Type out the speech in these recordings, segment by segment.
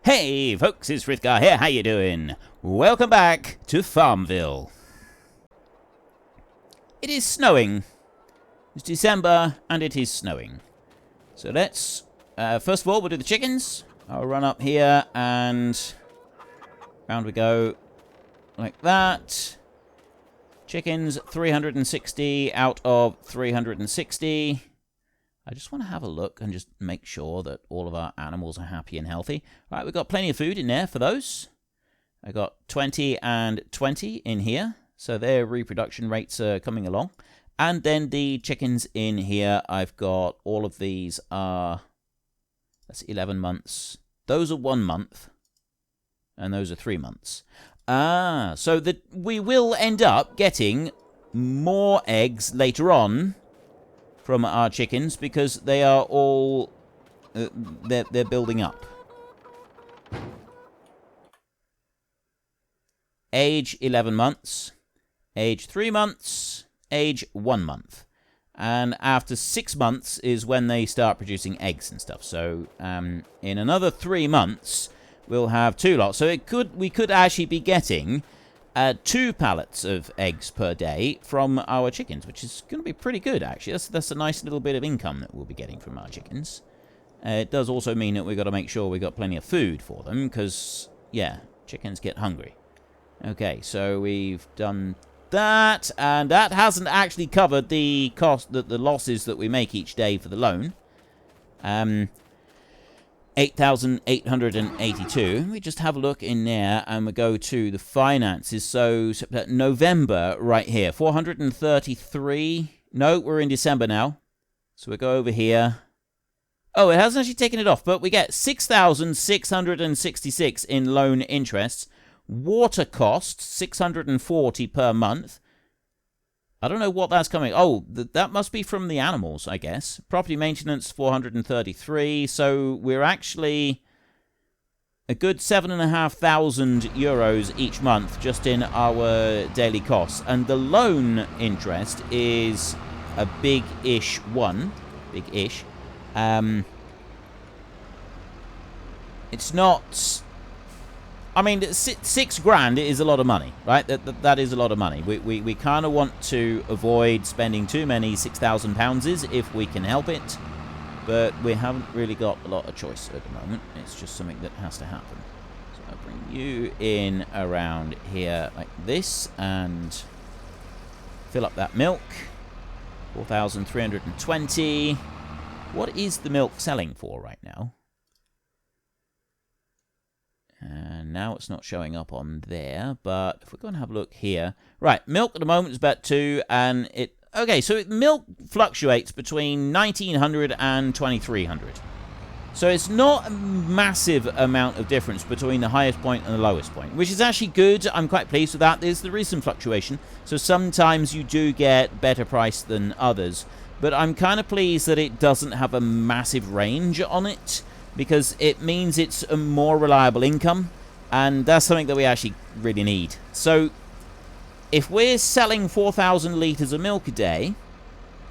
Hey folks, it's Frithgar here, how you doing? Welcome back to Farmville. It is snowing. It's December and it is snowing. So let's, first of all we'll do the chickens. I'll run up here and round we go like that. Chickens, 360 out of 360. I just want to have a look and just make sure that all of our animals are happy and healthy. All right, we've got plenty of food in there for those. I got 20 and 20 in here, so their reproduction rates are coming along. And then the chickens in here, I've got all of these are, that's 11 months. Those are 1 month, and those are 3 months. So that we will end up getting more eggs later on from our chickens because they are all they're building up. Age 11 months, age 3 months, age 1 month, and after 6 months is when they start producing eggs and stuff. So in another 3 months we'll have 2 lots. So we could actually be getting 2 pallets of eggs per day from our chickens, which is going to be pretty good, actually. That's a nice little bit of income that we'll be getting from our chickens. It does also mean that we've got to make sure we've got plenty of food for them, because, yeah, chickens get hungry. Okay, so we've done that, and that hasn't actually covered the cost, the losses that we make each day for the loan. 8,882. We just have a look in there and we go to the finances. So November right here, 433. No, we're in December now. So we go over here. Oh, it hasn't actually taken it off, but we get 6,666 in loan interests. Water costs 640 per month. I don't know what that's coming. Oh, that must be from the animals, I guess. Property maintenance, 433. So we're actually a good 7,500 euros each month just in our daily costs. And the loan interest is a big-ish one. Big-ish. It's not... I mean, 6 grand is a lot of money, right? That is a lot of money. We kind of want to avoid spending too many £6,000s if we can help it, but we haven't really got a lot of choice at the moment. It's just something that has to happen. So I'll bring you in around here like this and fill up that milk. 4,320. What is the milk selling for right now? And now it's not showing up on there, but if we're going to have a look here. Right, milk at the moment is about 2, and it... Okay, so milk fluctuates between 1,900 and 2,300. So it's not a massive amount of difference between the highest point and the lowest point, which is actually good. I'm quite pleased with that. There is some fluctuation, so sometimes you do get better price than others. But I'm kind of pleased that it doesn't have a massive range on it, because it means it's a more reliable income, and that's something that we actually really need. So if we're selling 4,000 litres of milk a day,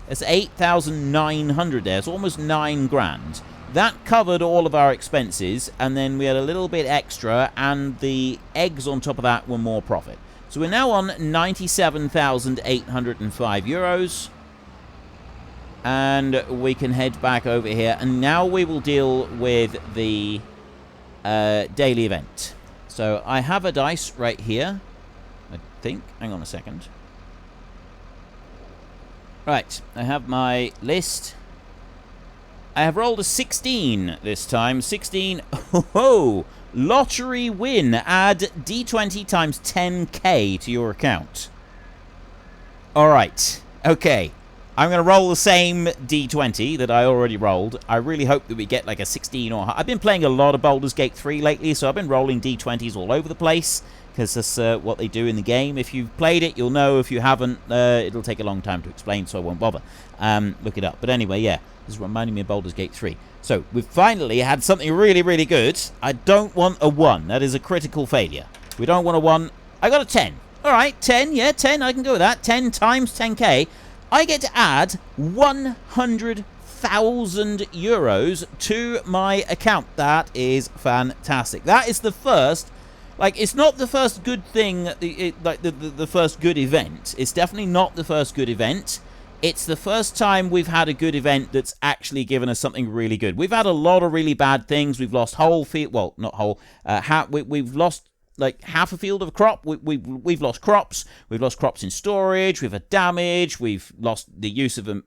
that's 8,900 there. It's almost 9 grand. That covered all of our expenses, and then we had a little bit extra, and the eggs on top of that were more profit. So we're now on 97,805 euros. And we can head back over here. And now we will deal with the daily event. So I have a dice right here, I think. Hang on a second. Right, I have my list. I have rolled a 16 this time. 16. Oh, lottery win. Add D20 times 10k to your account. All right. Okay. I'm going to roll the same D20 that I already rolled. I really hope that we get like a 16 or... I've been playing a lot of Baldur's Gate 3 lately, so I've been rolling D20s all over the place, because that's what they do in the game. If you've played it, you'll know. If you haven't, it'll take a long time to explain, so I won't bother. Look it up. But anyway, yeah, this is reminding me of Baldur's Gate 3. So, we've finally had something really, really good. I don't want a 1. That is a critical failure. We don't want a 1. I got a 10. All right, 10. Yeah, 10. I can go with that. 10 times 10k. I get to add 100,000 euros to my account. That is fantastic. That is the first, like, it's not the first good thing, the first good event. It's definitely not the first good event. It's the first time we've had a good event that's actually given us something really good. We've had a lot of really bad things. We've lost whole field, well, not whole, we've lost like half a field of a crop. We've lost crops. We've lost crops in storage. We've had damage. We've lost the use of a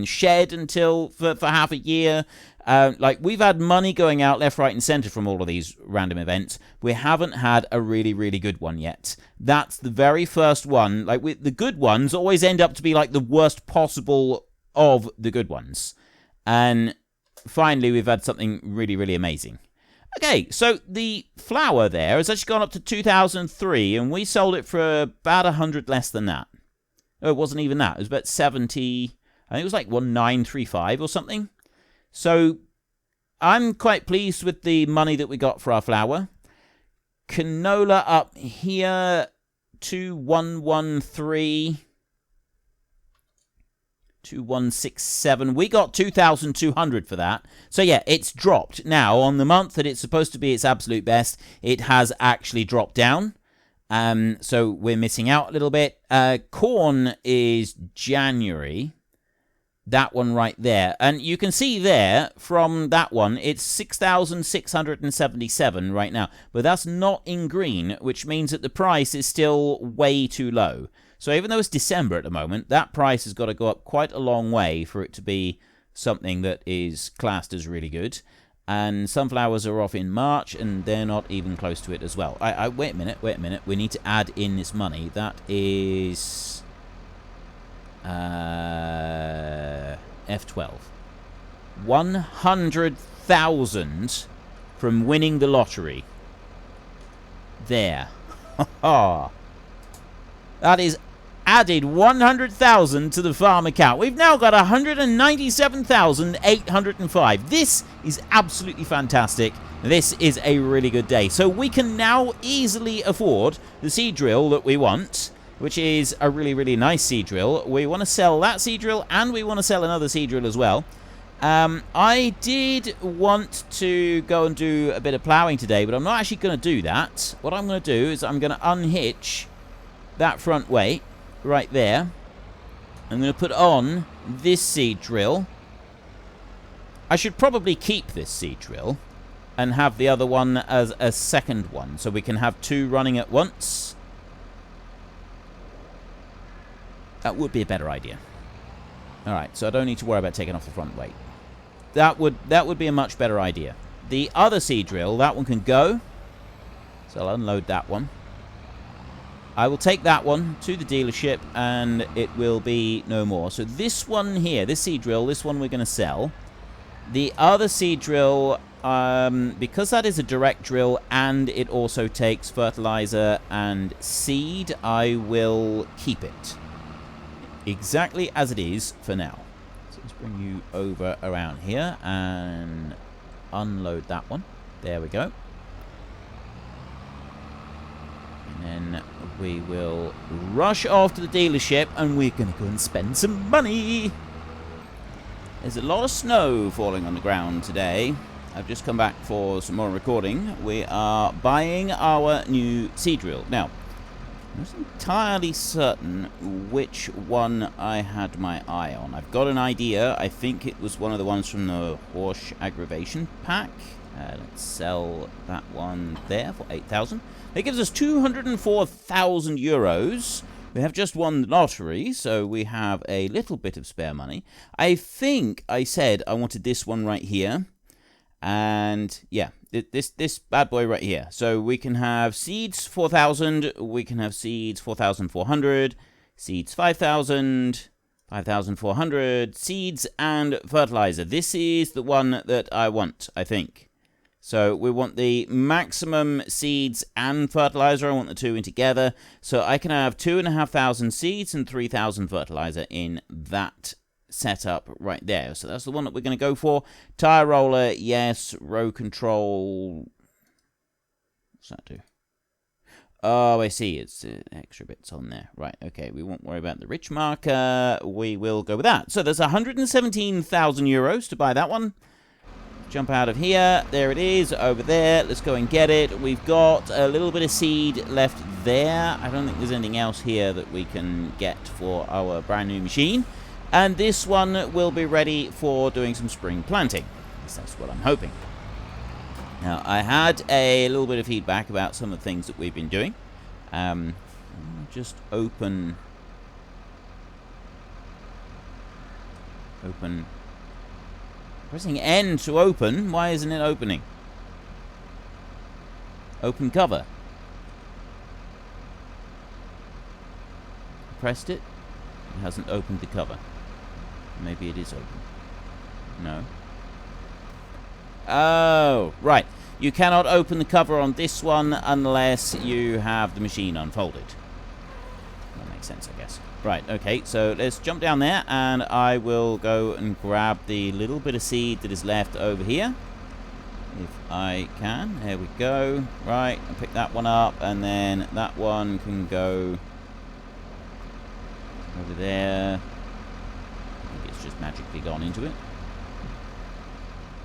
shed for half a year. Like, we've had money going out left, right, and center from all of these random events. We haven't had a really, really good one yet. That's the very first one. Like, the good ones always end up to be like the worst possible of the good ones. And finally, we've had something really, really amazing. Okay, so the flour there has actually gone up to 2003, and we sold it for about 100 less than that. Oh, it wasn't even that. It was about 70. I think it was like 1935 or something. So I'm quite pleased with the money that we got for our flour. Canola up here, 2113. 2167. We got 2,200 for that. So yeah, it's dropped. Now, on the month that it's supposed to be its absolute best, it has actually dropped down. So we're missing out a little bit. Corn is January. That one right there. And you can see there, from that one, it's 6,677 right now. But that's not in green, which means that the price is still way too low. So even though it's December at the moment, that price has got to go up quite a long way for it to be something that is classed as really good. And sunflowers are off in March, and they're not even close to it as well. Wait a minute. We need to add in this money. That is F12. 100,000 from winning the lottery. There. That is added 100,000 to the farm account. We've now got 197,805. This is absolutely fantastic. This is a really good day. So we can now easily afford the seed drill that we want, which is a really, really nice seed drill. We want to sell that seed drill, and we want to sell another seed drill as well. I did want to go and do a bit of ploughing today, but I'm not actually going to do that. What I'm going to do is I'm going to unhitch that front weight right there. I'm going to put on this seed drill. I should probably keep this seed drill and have the other one as a second one, so we can have two running at once. That would be a better idea. Alright, so I don't need to worry about taking off the front weight. That would be a much better idea. The other seed drill, that one can go. So I'll unload that one. I will take that one to the dealership, and it will be no more. So this one here, this seed drill, this one we're going to sell. The other seed drill, because that is a direct drill and it also takes fertilizer and seed, I will keep it exactly as it is for now. So let's bring you over around here and unload that one. There we go. And then we will rush off to the dealership, and we're going to go and spend some money. There's a lot of snow falling on the ground today. I've just come back for some more recording. We are buying our new seed drill. Now, I'm not entirely certain which one I had my eye on. I've got an idea. I think it was one of the ones from the Horsch aggravation pack. Let's sell that one there for 8,000. It gives us 204,000 euros. We have just won the lottery, so we have a little bit of spare money. I think I said I wanted this one right here. And yeah, this bad boy right here. So we can have seeds 4,000, we can have seeds 4,400, seeds 5,000, 5,400, seeds and fertilizer. This is the one that I want, I think. So we want the maximum seeds and fertilizer. I want the two in together. So I can have 2,500 seeds and 3,000 fertilizer in that setup right there. So that's the one that we're going to go for. Tire roller, yes. Row control. What's that do? Oh, I see. It's extra bits on there. Right, okay. We won't worry about the rich marker. We will go with that. So there's 117,000 euros to buy that one. Jump out of here. There it is, over there. Let's go and get it. We've got a little bit of seed left there. I don't think there's anything else here that we can get for our brand new machine. And this one will be ready for doing some spring planting. At least that's what I'm hoping. Now, I had a little bit of feedback about some of the things that we've been doing. Just open. Pressing N to open. Why isn't it opening? Open cover. Pressed it. It hasn't opened the cover. Maybe it is open. No. Oh, right. You cannot open the cover on this one unless you have the machine unfolded. That makes sense, I guess. Right, okay, so let's jump down there, and I will go and grab the little bit of seed that is left over here. If I can. There we go. Right, I'll pick that one up, and then that one can go over there. I think it's just magically gone into it.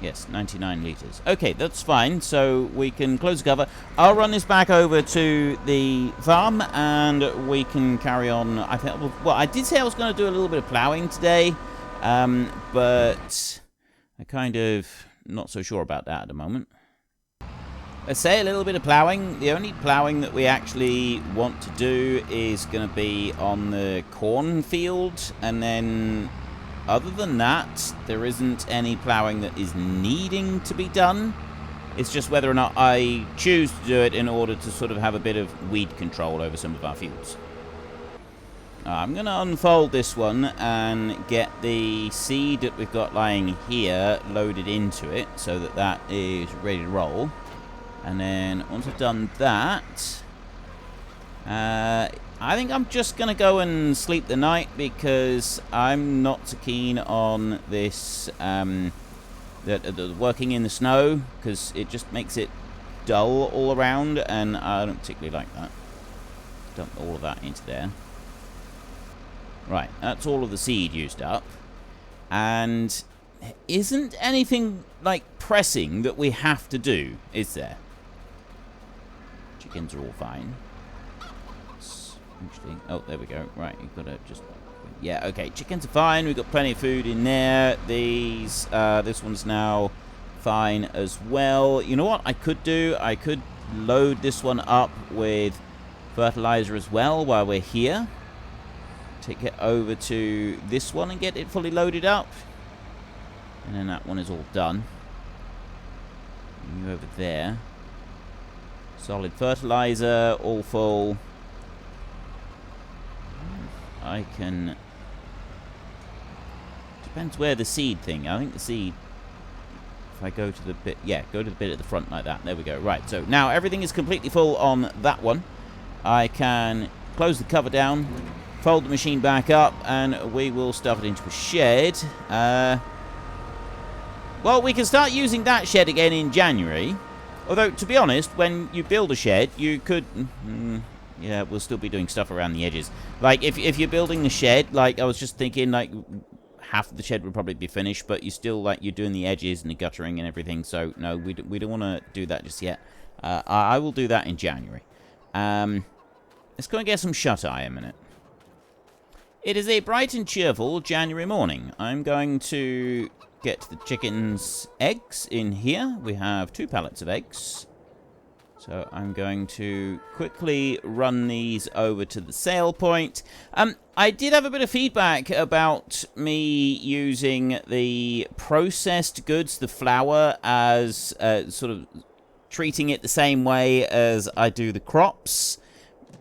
Yes, 99 litres. Okay, that's fine. So we can close the cover. I'll run this back over to the farm, and we can carry on. I think. Well, I did say I was going to do a little bit of ploughing today, but I kind of not so sure about that at the moment. Let's say a little bit of ploughing. The only ploughing that we actually want to do is going to be on the cornfield, and then other than that, there isn't any ploughing that is needing to be done. It's just whether or not I choose to do it in order to sort of have a bit of weed control over some of our fields. I'm going to unfold this one and get the seed that we've got lying here loaded into it so that that is ready to roll. And then once I've done that, I think I'm just going to go and sleep the night because I'm not so keen on this, the working in the snow, because it just makes it dull all around, and I don't particularly like that. Dump all of that into there. Right, that's all of the seed used up. And there isn't anything, like, pressing that we have to do, is there? Chickens are all fine. Oh, there we go. Right, you've got to just... Yeah, okay. Chickens are fine. We've got plenty of food in there. These, this one's now fine as well. You know what I could do? I could load this one up with fertilizer as well while we're here. Take it over to this one and get it fully loaded up. And then that one is all done. You over there. Solid fertilizer, all full. I can... Depends where the seed thing... I think the seed... If I go to the bit... Yeah, go to the bit at the front like that. There we go. Right, so now everything is completely full on that one. I can close the cover down, fold the machine back up, and we will stuff it into a shed. Well, we can start using that shed again in January. Although, to be honest, when you build a shed, you could... yeah, we'll still be doing stuff around the edges. Like, if you're building the shed, like, I was just thinking, like, half of the shed would probably be finished, but you still, like, you're doing the edges and the guttering and everything, so, no, we don't want to do that just yet. I will do that in January. Let's go and get some shut-eye a minute. It is a bright and cheerful January morning. I'm going to get the chickens' eggs in here. We have 2 pallets of eggs. So I'm going to quickly run these over to the sale point. I did have a bit of feedback about me using the processed goods, the flour, as sort of treating it the same way as I do the crops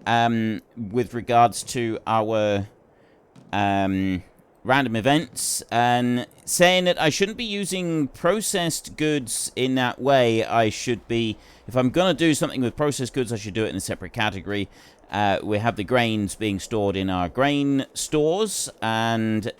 with regards to our random events, and saying that I shouldn't be using processed goods in that way. I should be, if I'm going to do something with processed goods, I should do it in a separate category. We have the grains being stored in our grain stores, and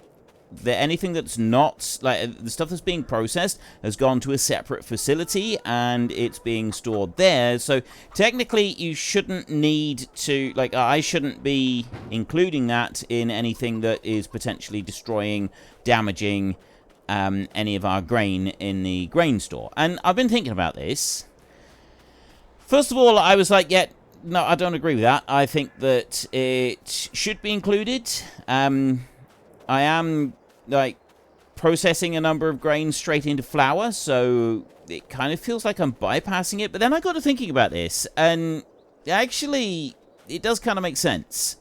anything that's not, like, the stuff that's being processed has gone to a separate facility, and it's being stored there. So, technically, you shouldn't need to, like, I shouldn't be including that in anything that is potentially destroying, damaging, any of our grain in the grain store. And I've been thinking about this. First of all, I was like, yeah, no, I don't agree with that. I think that it should be included. I am, like, processing a number of grains straight into flour, so it kind of feels like I'm bypassing it. But then I got to thinking about this, and actually, it does kind of make sense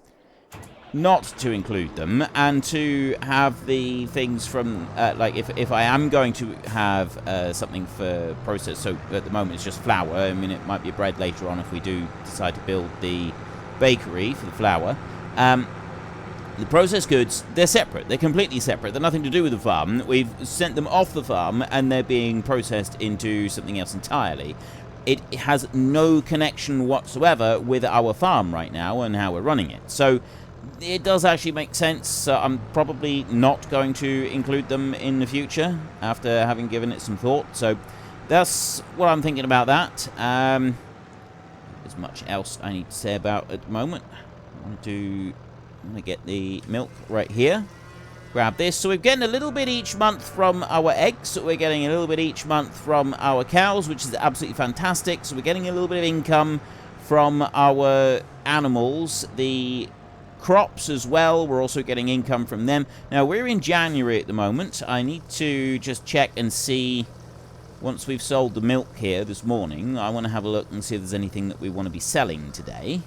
not to include them, and to have the things from, like, if I am going to have something for process, so at the moment it's just flour. I mean, it might be bread later on if we do decide to build the bakery for the flour. The processed goods, they're separate. They're completely separate. They're nothing to do with the farm. We've sent them off the farm, and they're being processed into something else entirely. It has no connection whatsoever with our farm right now and how we're running it. So it does actually make sense. I'm probably not going to include them in the future after having given it some thought. So that's what I'm thinking about that. There's much else I need to say about at the moment. I'm going to get the milk right here. Grab this. So we're getting a little bit each month from our eggs. So we're getting a little bit each month from our cows, which is absolutely fantastic. So we're getting a little bit of income from our animals. The crops as well, we're also getting income from them. Now, we're in January at the moment. I need to just check and see, once we've sold the milk here this morning, I want to have a look and see if there's anything that we want to be selling today,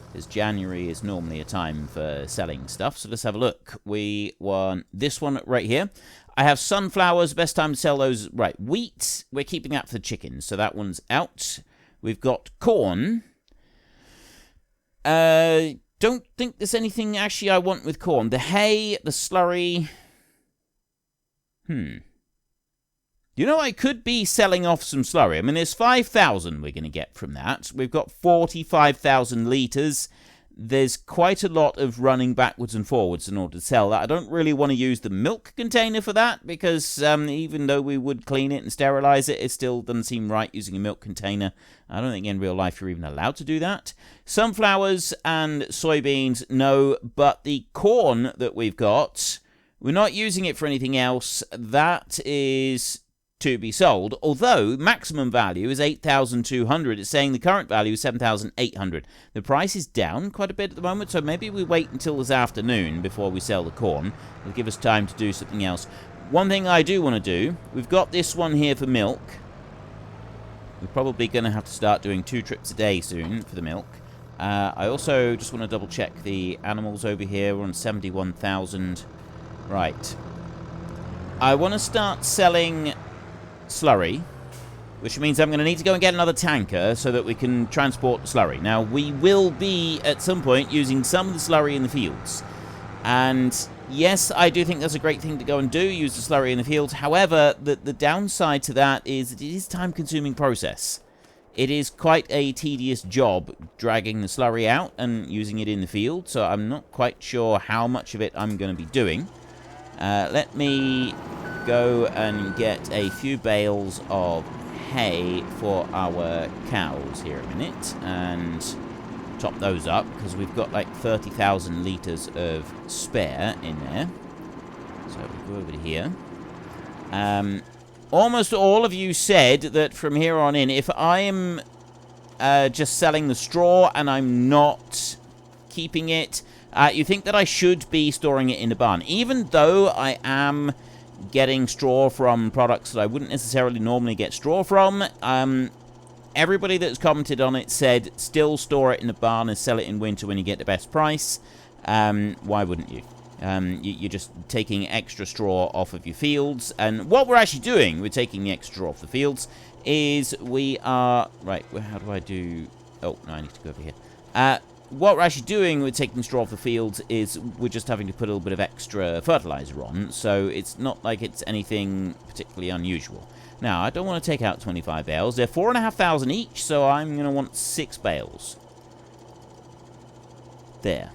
because January is normally a time for selling stuff. So let's have a look. We want this one right here. I have sunflowers, best time to sell those. Right, wheat, we're keeping that for the chickens, so that one's out. We've got corn. Don't think there's anything actually I want with corn. The hay, the slurry. You know, I could be selling off some slurry. I mean, there's 5,000 we're going to get from that. We've got 45,000 litres. There's quite a lot of running backwards and forwards in order to sell that. I don't really want to use the milk container for that, because even though we would clean it and sterilise it, it still doesn't seem right using a milk container. I don't think in real life you're even allowed to do that. Sunflowers and soybeans, no, but the corn that we've got, we're not using it for anything else. That is to be sold, although maximum value is 8,200. It's saying the current value is 7,800. The price is down quite a bit at the moment, so maybe we wait until this afternoon before we sell the corn. It'll give us time to do something else. One thing I do want to do, we've got this one here for milk. We're probably going to have to start doing 2 trips a day soon for the milk. I also just want to double check the animals over here. We're on 71,000. Right. I want to start selling slurry, which means I'm going to need to go and get another tanker so that we can transport the slurry. Now, we will be, at some point, using some of the slurry in the fields. And, yes, I do think that's a great thing to go and do, use the slurry in the fields. However, the downside to that is that it is a time-consuming process. It is quite a tedious job dragging the slurry out and using it in the field, so I'm not quite sure how much of it I'm going to be doing. Let me go and get a few bales of hay for our cows here a minute and top those up, because we've got like 30,000 litres of spare in there. So we go over to here. Almost all of you said that from here on in, if I am just selling the straw and I'm not keeping it, you think that I should be storing it in the barn. Even though I am getting straw from products that I wouldn't necessarily normally get straw from, everybody that's commented on it said still store it in the barn and sell it in winter when you get the best price. Why wouldn't you? You're just taking extra straw off of your fields. And what we're actually doing with taking the extra straw off the fields is we are... Right, how do I do... Oh, no, I need to go over here. What we're actually doing with taking straw off the fields is we're just having to put a little bit of extra fertilizer on, so it's not like it's anything particularly unusual. Now, I don't want to take out 25 bales. They're 4,500 each, so I'm going to want 6 bales. There.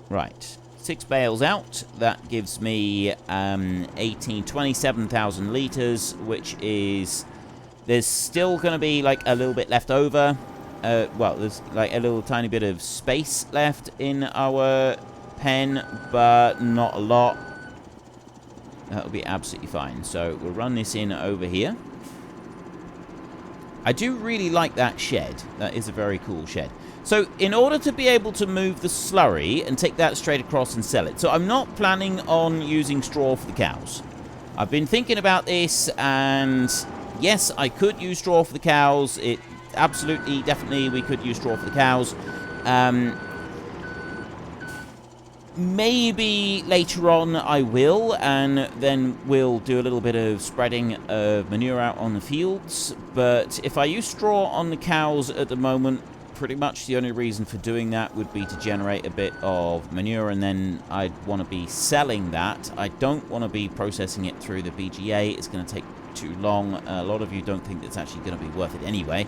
Right. 6 bales out. That gives me 27,000 litres, which is... There's still going to be, like, a little bit left over. Well, there's, like, a little tiny bit of space left in our pen, but not a lot. That'll be absolutely fine. So we'll run this in over here. I do really like that shed. That is a very cool shed. So in order to be able to move the slurry and take that straight across and sell it. So I'm not planning on using straw for the cows. I've been thinking about this, and yes, I could use straw for the cows. It absolutely, definitely, we could use straw for the cows. Maybe later on I will, and then we'll do a little bit of spreading of manure out on the fields. But if I use straw on the cows at the moment, pretty much the only reason for doing that would be to generate a bit of manure, and then I'd want to be selling that. I don't want to be processing it through the BGA. It's going to take too long. A lot of you don't think it's actually going to be worth it anyway.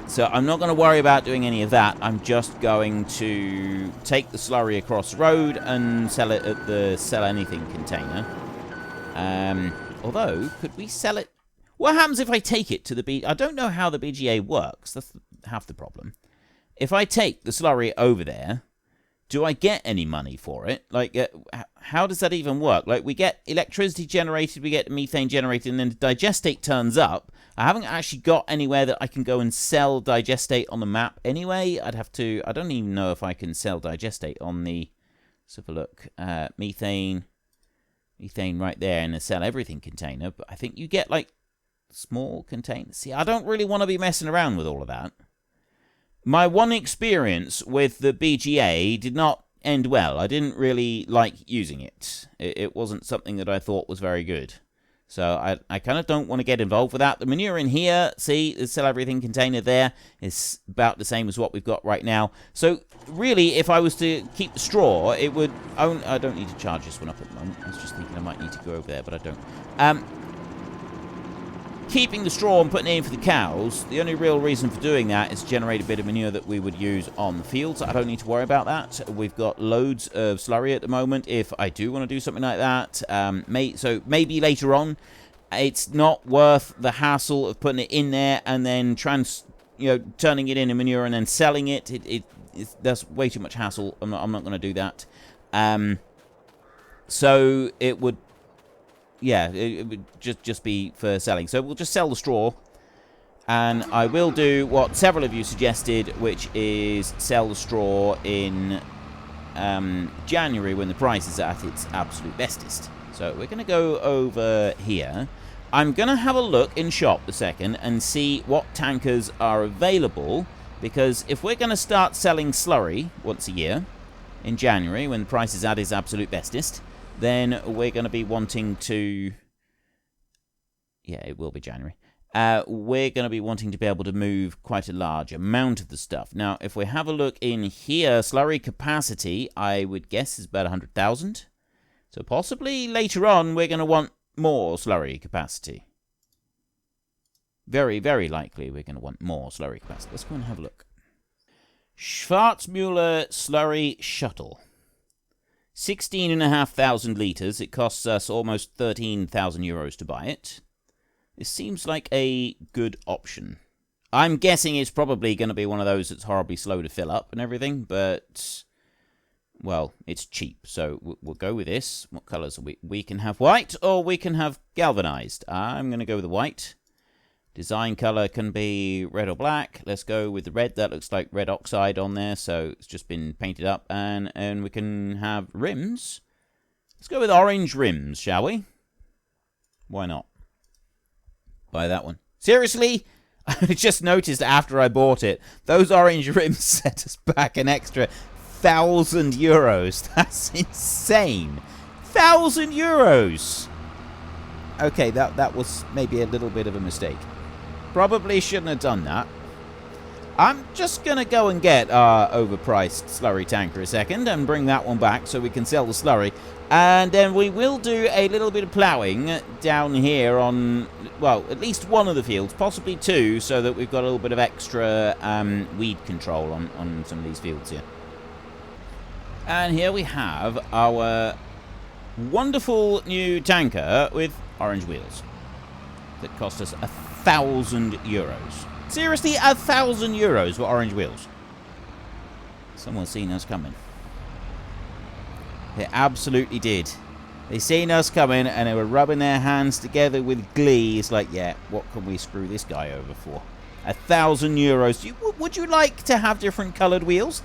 So I'm not going to worry about doing any of that. I'm just going to take the slurry across the road and sell it at the Sell Anything container. Although, could we sell it? What happens if I take it to the I don't know how the BGA works. That's half the problem. If I take the slurry over there, do I get any money for it? Like, how does that even work? Like, we get electricity generated, we get methane generated, and then the digestate turns up. I haven't actually got anywhere that I can go and sell digestate on the map anyway. I'd have to... I don't even know if I can sell digestate on the... Let's have a look. Methane right there in the Sell Everything container. But I think you get, like, small containers. See, I don't really want to be messing around with all of that. My one experience with the BGA did not end well. I didn't really like using it. It wasn't something that I thought was very good. So I kind of don't want to get involved with that. The manure in here, see, the Sell Everything container there is about the same as what we've got right now. So really, if I was to keep the straw, it would... I don't need to charge this one up at the moment. I was just thinking I might need to go over there, but I don't. Keeping the straw and putting it in for the cows, the only real reason for doing that is to generate a bit of manure that we would use on the fields. I don't need to worry about that. We've got loads of slurry at the moment if I do want to do something like that. So maybe later on, it's not worth the hassle of putting it in there and then turning it into manure and then selling it. That's way too much hassle. I'm not going to do that. So it would... Yeah, it would just be for selling. So we'll just sell the straw. And I will do what several of you suggested, which is sell the straw in January when the price is at its absolute bestest. So we're going to go over here. I'm going to have a look in shop a second and see what tankers are available. Because if we're going to start selling slurry once a year in January when the price is at its absolute bestest, then we're going to be wanting to... Yeah, it will be January. We're going to be wanting to be able to move quite a large amount of the stuff. Now, if we have a look in here, slurry capacity, I would guess, is about 100,000. So possibly later on, we're going to want more slurry capacity. Very, very likely we're going to want more slurry capacity. Let's go and have a look. Schwarzmüller slurry shuttle. 16,500 litres. It costs us almost 13,000 euros to buy it. This seems like a good option. I'm guessing it's probably going to be one of those that's horribly slow to fill up and everything, but... Well, it's cheap, so we'll go with this. What colours are we? We can have white, or we can have galvanised. I'm going to go with the white. Design colour can be red or black. Let's go with the red. That looks like red oxide on there, so it's just been painted up. And we can have rims. Let's go with orange rims, shall we? Why not? Buy that one. Seriously? I just noticed after I bought it, those orange rims set us back an extra 1,000 euros. That's insane. 1,000 euros! Okay, that was maybe a little bit of a mistake. Probably shouldn't have done that. I'm just going to go and get our overpriced slurry tanker a second and bring that one back so we can sell the slurry. And then we will do a little bit of ploughing down here on, well, at least one of the fields, possibly two, so that we've got a little bit of extra weed control on some of these fields here. And here we have our wonderful new tanker with orange wheels that cost us €1,000. Seriously, €1,000 for orange wheels. Someone's seen us coming. They absolutely did. They seen us coming and they were rubbing their hands together with glee. It's like, yeah, what can we screw this guy over for? €1,000. Would you like to have different coloured wheels?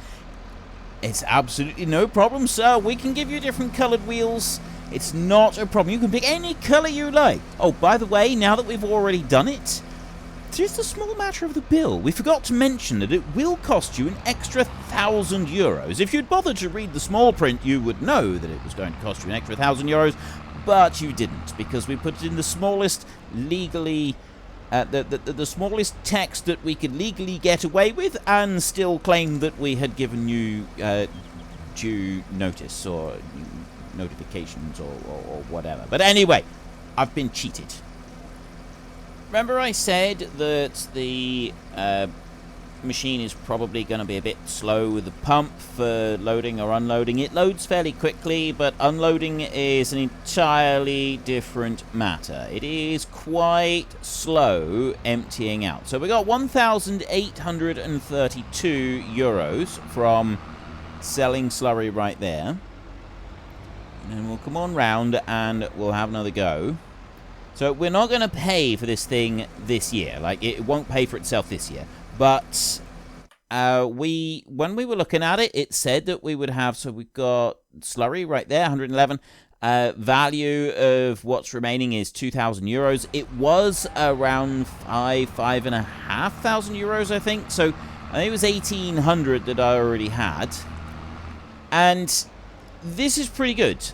It's absolutely no problem, sir. We can give you different coloured wheels. It's not a problem. You can pick any colour you like. Oh, by the way, now that we've already done it, just a small matter of the bill. We forgot to mention that it will cost you an extra €1,000. If you'd bothered to read the small print, you would know that it was going to cost you an extra €1,000, but you didn't, because we put it in the smallest legally... the smallest text that we could legally get away with and still claim that we had given you due notice or notifications or whatever. But anyway, I've been cheated. Remember I said that the machine is probably going to be a bit slow with the pump for loading or unloading. It loads fairly quickly, but unloading is an entirely different matter. It is quite slow emptying out. So we got €1,832 from selling slurry right there. And then we'll come on round and we'll have another go. So we're not going to pay for this thing this year. Like, it won't pay for itself this year. But when we were looking at it, it said that we would have, so we've got slurry right there, 111. Value of what's remaining is €2,000. It was around €5,500 I think. So I think it was 1,800 that I already had. And this is pretty good.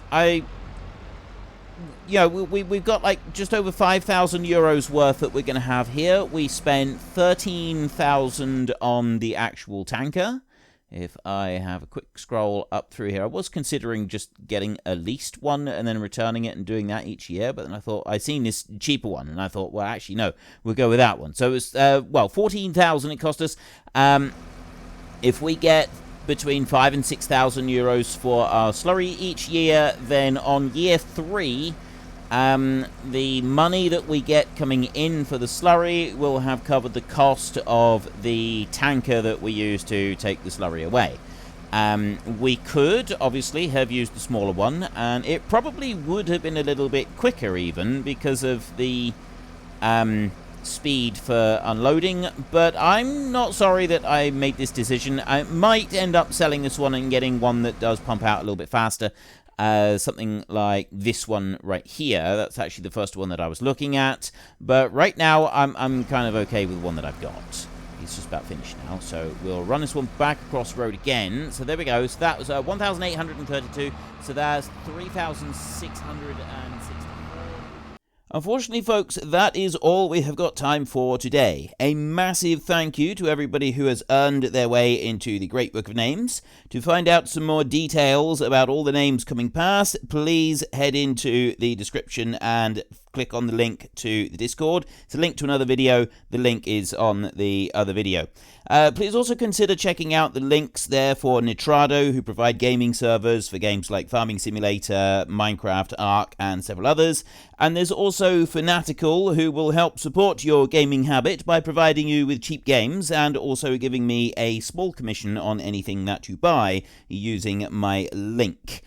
We've got like just over €5,000 worth that we're going to have here. We spent 13,000 on the actual tanker. If I have a quick scroll up through here, I was considering just getting a leased one and then returning it and doing that each year. But then I thought, I'd seen this cheaper one and I thought, well, actually, no, we'll go with that one. So it was, 14,000 it cost us. If we get between €5,000 and €6,000 for our slurry each year, then on year 3, the money that we get coming in for the slurry will have covered the cost of the tanker that we use to take the slurry away. We could obviously have used the smaller one, and it probably would have been a little bit quicker even because of the speed for unloading, but I'm not sorry that I made this decision. I might end up selling this one and getting one that does pump out a little bit faster. Something like this one right here. That's actually the first one that I was looking at. But right now, I'm kind of okay with the one that I've got. It's just about finished now. So we'll run this one back across the road again. So there we go. So that was 1,832. So that's 3,664. Unfortunately, folks, that is all we have got time for today. A massive thank you to everybody who has earned their way into the Great Book of Names. To find out some more details about all the names coming past, please head into the description and click on the link to the Discord. It's a link to another video. The link is on the other video. Please also consider checking out the links there for Nitrado, who provide gaming servers for games like Farming Simulator, Minecraft, Ark, and several others. And there's also Fanatical, who will help support your gaming habit by providing you with cheap games and also giving me a small commission on anything that you buy using my link.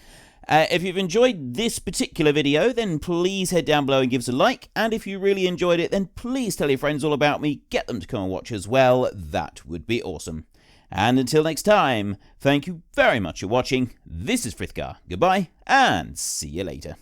If you've enjoyed this particular video, then please head down below and give us a like. And if you really enjoyed it, then please tell your friends all about me. Get them to come and watch as well. That would be awesome. And until next time, thank you very much for watching. This is Frithgar. Goodbye, and see you later.